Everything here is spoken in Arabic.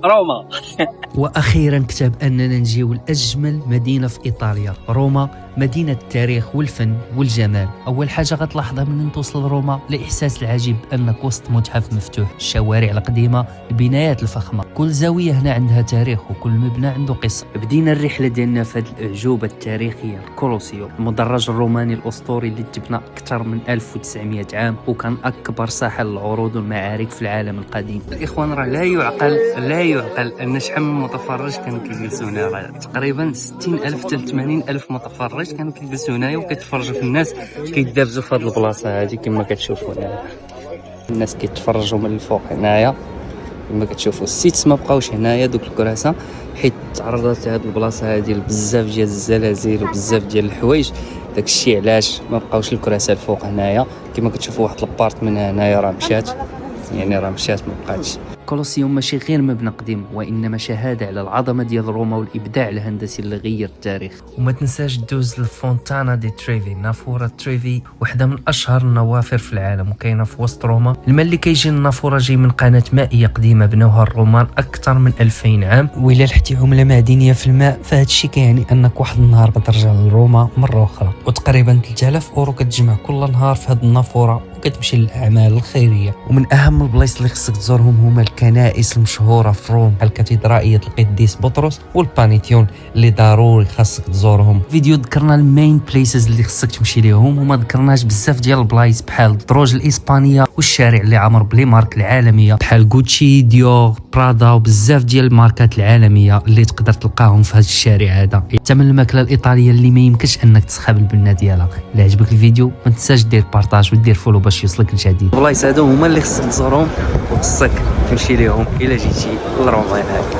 روما. واخيرا كتب اننا نجيو لاجمل مدينه في ايطاليا، روما، مدينه التاريخ والفن والجمال. اول حاجه غتلاحظها من توصل لروما الاحساس العجيب انك وسط متحف مفتوح، الشوارع القديمه، البنايات الفخمه، كل زاويه هنا عندها تاريخ وكل مبنى عنده قصه. بدينا الرحله ديالنا في هذه الاعجوبه التاريخيه، الكولوسيو، المدرج الروماني الاسطوري اللي تبنى اكثر من 1900 عام وكان اكبر ساحه للعروض والمعارك في العالم القديم. الاخوان راه لا يعقل ان شحال من متفرج كانوا كيجلسوا هنا، تقريبا 60,000 حتى 80,000 متفرج كانوا كيجلسوا هنايا وكيتفرجوا في الناس كيدابزوا في هذه البلاصه هذه. كما كتشوفوا هنا الناس كيتفرجوا من الفوق هنايا، كما كتشوفوا السيتس ما بقاوش هنايا دوك الكراسه، حيت تعرضت هذه البلاصه هذه لبزاف ديال الزلازل وبزاف ديال الحوايج. داك الشيء علاش ما بقاوش الكراسه الفوق هنايا. كما كتشوفوا واحد البارت من هنايا راه مشات، يعني راه مشات ما بقاتش. كولوسيوم ماشي غير مبنى قديم، وانما شهاده على العظمه ديال روما والابداع الهندسي اللي غير التاريخ. وما تنساش دوز الفونتانا دي تريفي، نافوره تريفي، وحده من اشهر النوافر في العالم وكاينه في وسط روما. الماء اللي كيجي النافوره جاي من قناه مائيه قديمه بنوها الرومان اكثر من 2000 عام، والى لحتي عمله معدنيه في الماء فهاد الشيء كيعني انك واحد النهار غترجع لروما مره اخرى. وتقريبا 3000 اورو كتجمع كل نهار في هاد النافوره وكتمشي للاعمال الخيريه. ومن اهم البلايص اللي خصك تزورهم هما الكنائس المشهوره في روم بحال كاتدرائيه القديس بطرس والبانيتيون اللي ضروري خاصك تزورهم. فيديو ذكرنا المين بليسز اللي خصك تمشي ليهم، وما ذكرناش بزاف ديال البلايص بحال الدروج الاسبانيه والشارع اللي عامر بلي مارك العالميه بحال غوتشي، ديور، برادا وبزاف ديال الماركات العالميه اللي تقدر تلقاهم في هذا الشارع هذا. حتى الماكله الايطاليه اللي ما يمكنش انك تسخب البنه ديالها. الا عجبك الفيديو ما تنساش دير بارطاج ودير فولو باش يوصلك الجديد. البلايص هادو هما اللي خصك تزورهم وخصك تمشي ليهم الا جيتي لروما هناك.